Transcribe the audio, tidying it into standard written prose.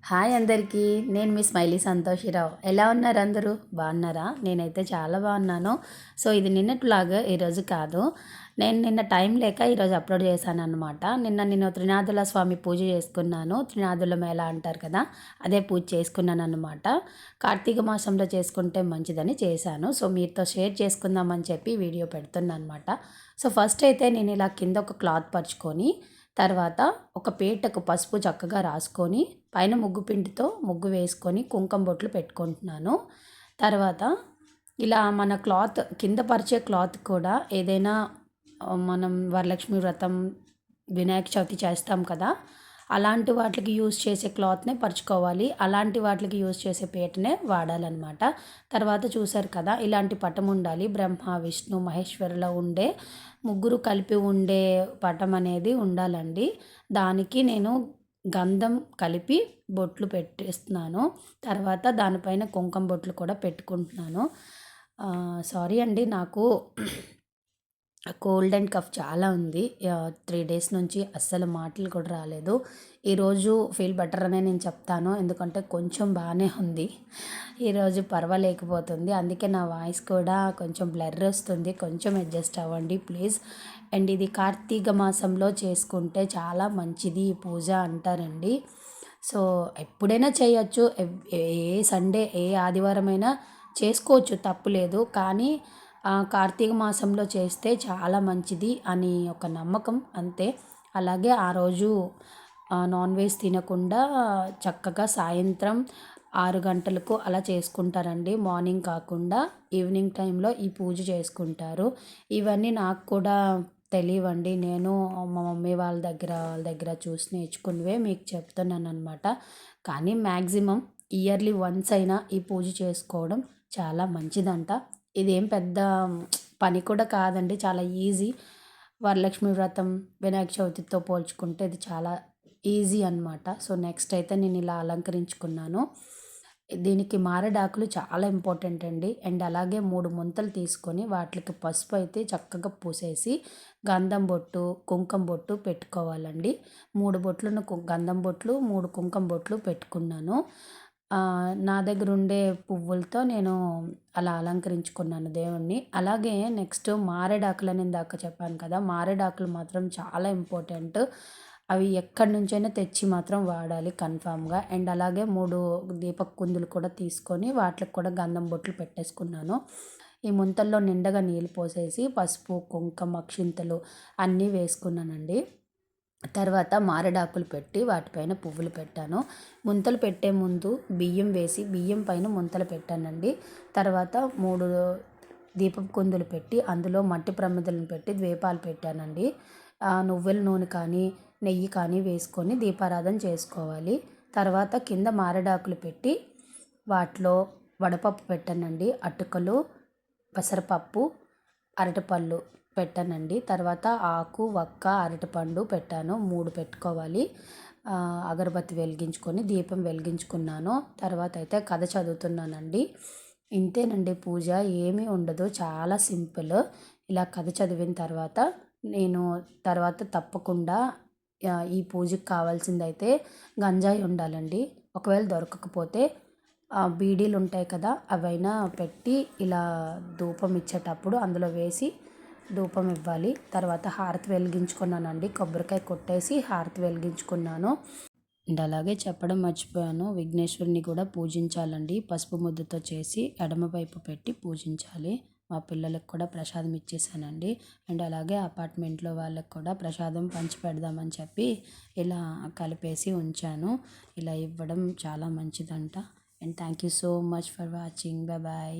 Hi అందరికీ, నేను మీ smiley సంతోషిరావు. ఎలా ఉన్నారు అందరూ? బాగున్నారా? నేనైతే చాలా బాగున్నాను. సో ఇది నిన్నట్లాగా ఈరోజు కాదు. నేను నిన్న టైం లేక ఈరోజు అప్లోడ్ చేశాను అనమాట. నేను త్రినాథుల స్వామి పూజ చేసుకున్నాను. త్రినాథుల మేళ అంటారు కదా, అదే పూజ చేసుకున్నాను అనమాట. కార్తీక మాసంలో చేసుకుంటే మంచిదని చేశాను. సో మీతో షేర్ చేసుకుందామని చెప్పి వీడియో పెడుతున్నాను అనమాట. సో ఫస్ట్ అయితే నేను ఇలా కింద ఒక క్లాత్ పరుచుకొని, తర్వాత ఒక పీటకు పసుపు చక్కగా రాసుకొని, పైన ముగ్గు పిండితో ముగ్గు వేసుకొని కుంకుమ బొట్లు పెట్టుకుంటున్నాను. తర్వాత ఇలా మన క్లాత్ కింద పరిచే క్లాత్ కూడా ఏదైనా మనం వరలక్ష్మి వ్రతం, వినాయక చవితి చేస్తాం కదా, అలాంటి వాటికి యూజ్ చేసే క్లాత్నే పరుచుకోవాలి. అలాంటి వాటికి యూజ్ చేసే పీటనే వాడాలన్నమాట. తర్వాత చూసారు కదా, ఇలాంటి పటం ఉండాలి. బ్రహ్మ, విష్ణు, మహేశ్వరులో ఉండే ముగ్గురు కలిపి ఉండే పటం అనేది ఉండాలండి. దానికి నేను గంధం కలిపి బొట్లు పెట్టేస్తున్నాను. తర్వాత దానిపైన కుంకుమ బొట్లు కూడా పెట్టుకుంటున్నాను. సారీ అండి, నాకు కోల్డ్ అండ్ కఫ్ చాలా ఉంది. 3 డేస్ నుంచి అస్సలు మాటలు కూడా రాలేదు. ఈరోజు ఫీల్ బెటర్ అనే నేను చెప్తాను, ఎందుకంటే కొంచెం బాగానే ఉంది. ఈరోజు పర్వాలేకపోతుంది, అందుకే నా వాయిస్ కూడా కొంచెం బ్లర్ వస్తుంది. కొంచెం అడ్జస్ట్ అవ్వండి ప్లీజ్. అండ్ ఇది కార్తీక మాసంలో చేసుకుంటే చాలా మంచిది ఈ పూజ అంటారండి. సో ఎప్పుడైనా చేయొచ్చు, ఏ సండే ఏ ఆదివారమైనా చేసుకోవచ్చు, తప్పులేదు. కానీ కార్తీక మాసంలో చేస్తే చాలా మంచిది అని ఒక నమ్మకం, అంతే. అలాగే ఆ రోజు నాన్ వెజ్ తినకుండా చక్కగా సాయంత్రం 6 గంటలకు అలా చేసుకుంటారండి. మార్నింగ్ కాకుండా ఈవినింగ్ టైంలో ఈ పూజ చేసుకుంటారు. ఇవన్నీ నాకు కూడా తెలియవండి. నేను మా మమ్మీ వాళ్ళ దగ్గర చూసి నేర్చుకున్నవే మీకు చెప్తున్నాను అనమాట. కానీ మ్యాక్సిమం ఇయర్లీ వన్స్ అయినా ఈ పూజ చేసుకోవడం చాలా మంచిదంట. ఇదేం పెద్ద పని కూడా కాదండి, చాలా ఈజీ. వరలక్ష్మి వ్రతం, వినాయక చవితితో పోల్చుకుంటే ఇది చాలా ఈజీ అనమాట. సో నెక్స్ట్ అయితే నేను ఇలా అలంకరించుకున్నాను. దీనికి మారేడాకులు చాలా ఇంపార్టెంట్ అండి. అండ్ అలాగే 3 ముంతలు తీసుకొని వాటికి పసుపు అయితే చక్కగా పూసేసి గంధం బొట్టు, కుంకుమ బొట్టు పెట్టుకోవాలండి. 3 బొట్లను గంధం బొట్లు, 3 కుంకుమ బొట్లు పెట్టుకున్నాను. నా దగ్గర ఉండే పువ్వులతో నేను అలా అలంకరించుకున్నాను దేవుణ్ణి. అలాగే నెక్స్ట్ మారేడాకులు అని ఇందాక చెప్పాను కదా, మారేడాకులు మాత్రం చాలా ఇంపార్టెంట్. అవి ఎక్కడి నుంచైనా తెచ్చి మాత్రం వాడాలి కన్ఫామ్గా. అండ్ అలాగే 3 దీపపు కుందులు కూడా తీసుకొని వాటికి కూడా గంధం బొట్లు పెట్టేసుకున్నాను. ఈ ముంతల్లో నిండగా నీళ్ళు పోసేసి పసుపు, కుంకుమ, అక్షింతలు అన్నీ వేసుకున్నానండి. తర్వాత మారేడాకులు పెట్టి వాటిపైన పువ్వులు పెట్టాను. ముంతలు పెట్టే ముందు బియ్యం వేసి బియ్యం పైన ముంతలు పెట్టానండి. తర్వాత 3 దీపపు కుందులు పెట్టి అందులో మట్టి ప్రమిదలను పెట్టి ద్వీపాలు పెట్టానండి. నువ్వుల నూనె కానీ నెయ్యి కానీ వేసుకొని దీపారాధన చేసుకోవాలి. తర్వాత కింద మారేడాకులు పెట్టి వాటిలో వడపప్పు పెట్టానండి. అటుకలు, పెసరపప్పు, అరటిపళ్ళు పెట్టానండి. తర్వాత ఆకు, వక్క, అరటిపండు పెట్టాను. 3 పెట్టుకోవాలి. అగరబత్తి వెలిగించుకొని దీపం వెలిగించుకున్నాను. తర్వాత అయితే కథ చదువుతున్నానండి. ఇంతేనండి పూజ, ఏమీ ఉండదు, చాలా సింపుల్. ఇలా కథ చదివిన తర్వాత నేను తప్పకుండా ఈ పూజకి కావాల్సిందైతే గంజాయి ఉండాలండి. ఒకవేళ దొరకకపోతే బీడీలు ఉంటాయి కదా, అవైనా పెట్టి ఇలా ధూపం ఇచ్చేటప్పుడు అందులో వేసి ధూపం ఇవ్వాలి. తర్వాత హారతి వెలిగించుకున్నానండి. కొబ్బరికాయ కొట్టేసి హారతి వెలిగించుకున్నాను. అండ్ అలాగే చెప్పడం మర్చిపోయాను, విఘ్నేశ్వరుని కూడా పూజించాలండి. పసుపు ముద్దతో చేసి ఎడమ వైపు పెట్టి పూజించాలి. మా పిల్లలకు కూడా ప్రసాదం ఇచ్చేసానండి. అండ్ అలాగే అపార్ట్మెంట్లో వాళ్ళకి కూడా ప్రసాదం పంచి పెడదామని చెప్పి ఇలా కలిపేసి ఉంచాను. ఇలా ఇవ్వడం చాలా మంచిదంట. And thank you so much for watching. Bye bye.